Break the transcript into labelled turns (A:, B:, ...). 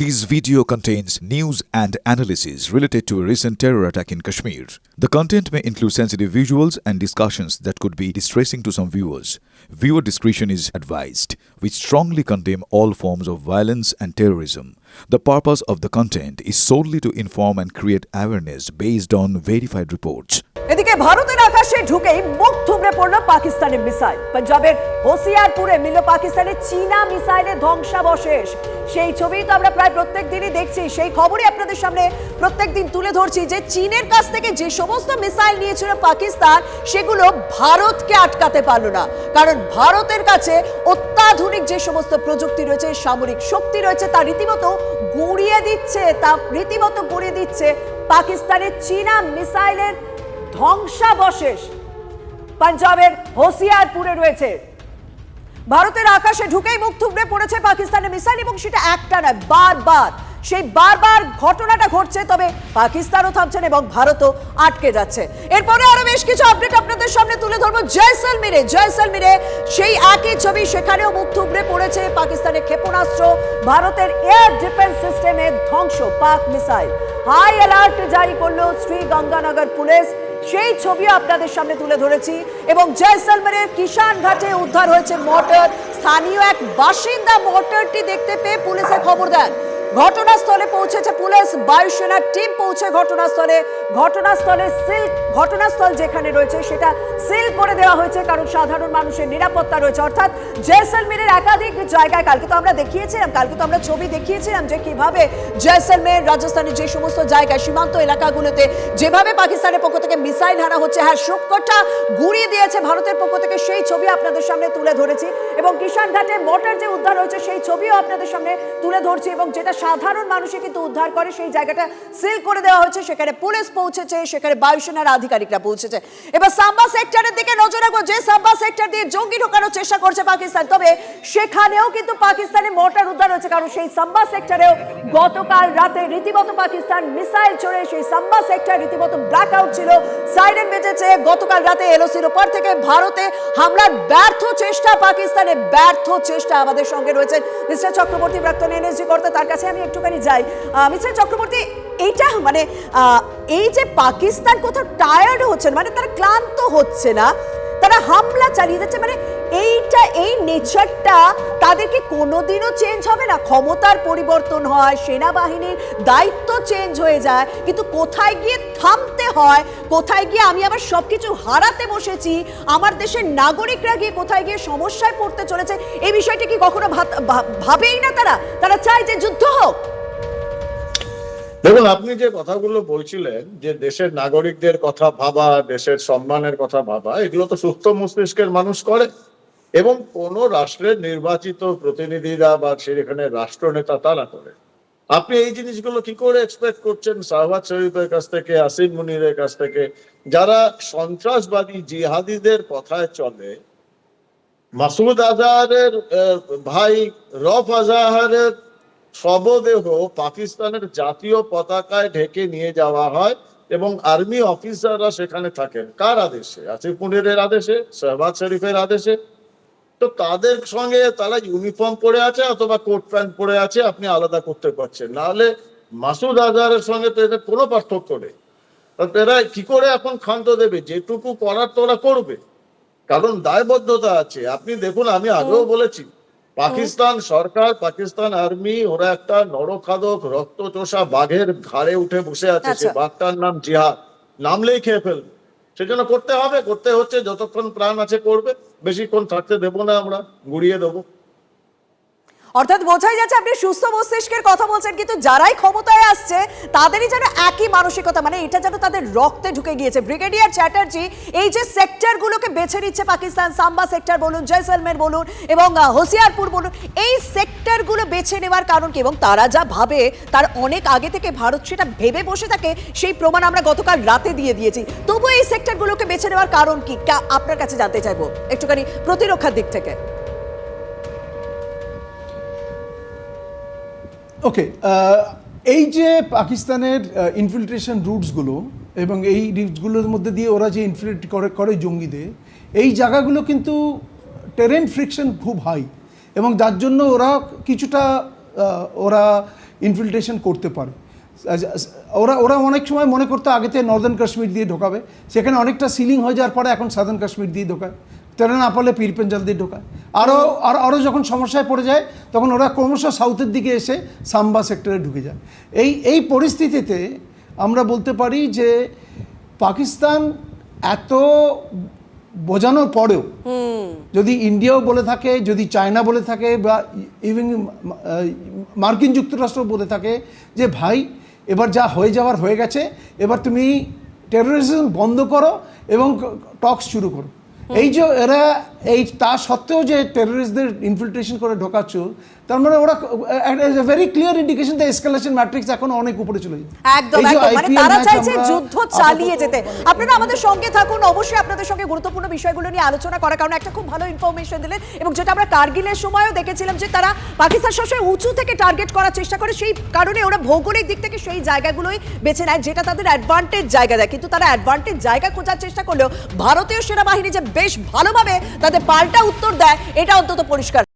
A: This video contains news and analysis related to a recent terror attack in Kashmir. The content may include sensitive visuals and discussions that could be distressing to some viewers. Viewer discretion is advised. We strongly condemn all forms of violence and terrorism. The purpose of the content is solely to inform and create awareness based on verified reports.
B: এদিকে ভারতের আকাশে ঢুকেই মুখ থুবড়ে পড়ল পাকিস্তানের missile. পাঞ্জাবের হোসিয়ারপুরে মিলল পাকিস্তানের চীনা মিসাইলের ধ্বংসাবশেষ। সেই ছবি তো আমরা প্রায় প্রত্যেক দিনই দেখছি, সেই খবরই আপনাদের সামনে প্রত্যেক দিন তুলে ধরছি যে চীনের কাছ থেকে যে সমস্ত মিসাইল নিয়েছিল পাকিস্তান, সেগুলো ভারতকে আটকাতে পারল না। কারণ ভারতের কাছে অত্যাধুনিক যে সমস্ত প্রযুক্তি রয়েছে, সামরিক শক্তি রয়েছে, তা রীতিমতো গুঁড়িয়ে দিচ্ছে পাকিস্তানের চীনা মিসাইলের ধ্বংসাবশেষ পাঞ্জাবের হোসিয়ারপুরে রয়েছে। ভারতের আকাশে ঢুকেই মুখ থুবড়ে পড়েছে পাকিস্তানের মিসাইল, এবং সেটা একটা নয়, বারবার ঘটনাটা ঘটছে। তবে পাকিস্তানও থামছে না এবং ভারতও আটকে যাচ্ছে। এরপরে আরো বেশ কিছু আপডেট আপনাদের সামনে তুলে ধরবো। জয়সলমীরে সেই একই ছবি, সেখানেও মুখ থুবড়ে পড়েছে পাকিস্তানের ক্ষেপণাস্ত্র। ভারতের এয়ার ডিফেন্স সিস্টেমের ধ্বংস পাক মিসাইল। হাই অ্যালার্ট জারি করলো শ্রীগঙ্গানগর পুলিশ। সেই ছবিও আপনাদের সামনে তুলে ধরেছি। এবং জয়সলমীরের কিষান ঘাটে উদ্ধার হয়েছে মর্টার। স্থানীয় এক বাসিন্দা মর্টারটি দেখতে পেয়ে পুলিশে খবর দেন। ঘটনাস্থলে পৌঁছেছে পুলিশ, বায়ুসেনার টিম পৌঁছে ঘটনাস্থল যেখানে রয়েছে সেটা সিল করে দেওয়া হয়েছে, কারণ সাধারণ মানুষের নিরাপত্তা রয়েছে। অর্থাৎ জয়সলমীরের একাধিক জায়গায় কালকে তো আমরা ছবি দেখিয়েছিলাম যে কিভাবে জয়সলমীর, রাজস্থানের যে সমস্ত জায়গায় সীমান্ত এলাকাগুলোতে যেভাবে পাকিস্তানের পক্ষ থেকে মিসাইল হানা হচ্ছে, সবকটা গুঁড়িয়ে দিয়েছে ভারতের পক্ষ থেকে। সেই ছবি আপনাদের সামনে তুলে ধরেছি। এবং কিষান ঘাটে মোটর যে উদ্ধার হয়েছে সেই ছবিও আপনাদের সামনে তুলে ধরছি। এবং যেটা সাধারণ মানুষে কিন্তু উদ্ধার করে, সেই জায়গাটা সিল করে দেওয়া হয়েছে। সেখানে পুলিশ পৌঁছেছে, সেখানে বায়ুসেনার আধিকারিকরা পৌঁছেছে। এবার সাম্বা সেক্টরের দিকে নজর রাখবো। যে সাম্বা সেক্টর দিয়ে জঙ্গি ঢোকানোর চেষ্টা করছে পাকিস্তান, তবে সেখানেও কিন্তু পাকিস্তানের মোটর উদ্ধার হয়েছে। কারণ সেই সাম্বা সেক্টরেও গতকাল রাতে রীতিমতো পাকিস্তান মিসাইল ছড়ে সেই সাম্বা সেক্টর রীতিমতো ব্ল্যাকআউট ছিল, সাইরেন বেজেছে। গতকাল রাতে এলওসির উপর থেকে ভারতে হামলার পাকিস্তানের ব্যর্থ চেষ্টা। আমাদের সঙ্গে রয়েছেন মিস্টার চক্রবর্তী, প্রাক্তন এনএসজি কর্তা। তার কাছে আমি একটুখানি যাই। মিস্টার চক্রবর্তী, এইটা এই যে পাকিস্তান কোথাও টায়ার্ড হচ্ছে, তারা ক্লান্ত হচ্ছে না, তারা হামলা চালিয়ে যাচ্ছে, এই নেচারটা তাদেরকে কোনোদিনও চেঞ্জ হবে না? ক্ষমতার পরিবর্তন হয়, সেনাবাহিনীর দায়িত্ব চেঞ্জ হয়ে যায়, কিন্তু কোথায় গিয়ে থামতে হয়, কোথায় গিয়ে আমি আবার সবকিছু হারাতে বসেছি, আমার দেশের নাগরিকরা গিয়ে কোথায় গিয়ে সমস্যায় পড়তে চলেছে, এই বিষয়টি কি কখনো ভাবেই না তারা চায় যে যুদ্ধ হোক?
C: দেখুন, আপনি যে কথাগুলো বলছিলেন যে দেশের নাগরিকদের কথা ভাবা, দেশের সম্মানের কথা ভাবা, এগুলো তো সুস্থ মস্তিষ্কের মানুষ করে। এবং কোন রাষ্ট্রের নির্বাচিত প্রতিনিধিরা বা সেখানে রাষ্ট্রনেতা তারা করে। আপনি এই জিনিসগুলো কি করে এক্সপেক্ট করছেন শাহবাজ শরীফের কাছ থেকে, আসিম মুনিরের কাছ থেকে, যারা সন্ত্রাসবাদী জিহাদিদের কথায় চলে? মাসুদ আজহারের ভাই রফ আজহারের শবদেহ পাকিস্তানের জাতীয় পতাকায় ঢেকে নিয়ে যাওয়া হয় এবং আর্মি অফিসাররা সেখানে থাকেন। কার আদেশে? আসিফ মুনিরের আদেশে, শাহবাজ শরীফের আদেশে। তো তাদের সঙ্গে তারা ইউনিফর্ম পরে আছে অথবা কোট প্যান্ট পরে আছে, আপনি আলাদা করতে পারছেন। নাহলে মাসুদ আজহারের সঙ্গে তো এদের কোনো পার্থক্য নেই। এরা কি করে এখন ক্ষান্ত দেবে? যেটুকু করার তোরা করবে, কারণ দায়বদ্ধতা আছে। আপনি দেখুন, আমি আগেও বলেছি, পাকিস্তান সরকার, পাকিস্তান আর্মি, ওরা একটা নরখাদক রক্তচোষা বাঘের ঘাড়ে উঠে বসে আছে। সে বাঘটার নাম জিহাদ, নামলেই খেয়ে ফেলবে। সেজন্য করতে হচ্ছে, যতক্ষণ প্রাণ আছে করবে, বেশিক্ষণ থাকতে দেবো না, আমরা গুড়িয়ে দেবো।
B: অর্থাৎ বোঝাই যাচ্ছে আপনি সুস্থ মস্তিষ্কের কথা বলছেন, কিন্তু যারাই ক্ষমতায় আসছে তাদেরই যেন একই মানসিকতা, এটা যেন তাদের রক্তে ঢুকে গিয়েছে। ব্রিগেডিয়ার চ্যাটার্জি এই যে সেক্টরগুলোকে বেছে নিচ্ছে পাকিস্তান, সাম্বা সেক্টর বলুন, জয়সলমের বলুন এবং হোসিয়ারপুর বলুন, এই সেক্টরগুলো বেছে নেওয়ার কারণ কি? এবং তারা যা ভাবে তার অনেক আগে থেকে ভারত সেটা ভেবে বসে থাকে, সেই প্রমাণ আমরা গতকাল রাতে দিয়ে দিয়েছি। তবু এই সেক্টরগুলোকে বেছে নেওয়ার কারণ কি, আপনার কাছে জানতে চাইবো একটুখানি প্রতিরক্ষার দিক থেকে।
D: ওকে, এই যে পাকিস্তানের ইনফিল্ট্রেশন রুটসগুলো এবং এই রুটসগুলোর মধ্যে দিয়ে ওরা যে ইনফিল্ট্রেট করে জঙ্গিদের, এই জায়গাগুলো কিন্তু টেরেন ফ্রিকশন খুব হাই, এবং যার জন্য ওরা কিছুটা ইনফিল্ট্রেশন করতে পারে। ওরা ওরা অনেক সময় মনে করতো আগেতে নর্দার্ন কাশ্মীর দিয়ে ঢোকাবে, সেখানে অনেকটা সিলিং হয়ে যাওয়ার পরে এখন সাদার্ন কাশ্মীর দিয়ে ঢোকায়, তেরা না পারলে পীর পেঞ্জাল দিয়ে ঢোকায়। আরও যখন সমস্যায় পড়ে যায় তখন ওরা ক্রমশ সাউথের দিকে এসে সাম্বা সেক্টরে ঢুকে যায়। এই পরিস্থিতিতে আমরা বলতে পারি যে পাকিস্তান এত বোঝানোর পরেও যদি ইন্ডিয়াও বলে থাকে, যদি চায়না বলে থাকে, বা ইভেন মার্কিন যুক্তরাষ্ট্র বলে থাকে যে ভাই এবার যা হয়ে যাওয়ার হয়ে গেছে, এবার তুমি টেরোরিজম বন্ধ করো এবং টক্স শুরু করো। এই যে এরা তা সত্ত্বেও যে টেরোরিস্টদের ইনফিল্ট্রেশন করে ঢোকাচ্ছ, তার মানে ওরা very clear indication the escalation matrix এখন অনেক উপরে চলে যায়।
B: একদম মানে তারা চাইছে যুদ্ধ চালিয়ে যেতে। আপনারা আমাদের সঙ্গে থাকুন, অবশ্যই আপনাদের সঙ্গে গুরুত্বপূর্ণ বিষয়গুলো নিয়ে আলোচনা করার কারণে একটা খুব ভালো ইনফরমেশন দিলেন, এবং যেটা আমরা কার্গিলের সময়ও দেখেছিলাম যে তারা পাকিস্তান সবসময় উঁচু থেকে টার্গেট করার চেষ্টা করে, সেই কারণে ওরা ভৌগোলিক দিক থেকে সেই জায়গাগুলোই বেছে নেয় যেটা তাদের অ্যাডভান্টেজ জায়গা দেয়। কিন্তু তারা অ্যাডভান্টেজ জায়গা খোঁজার চেষ্টা করলেও ভারতীয় সেনাবাহিনী যে বেশ ভালোভাবে তাদের পাল্টা উত্তর দেয়, এটা অন্তত পরিষ্কার।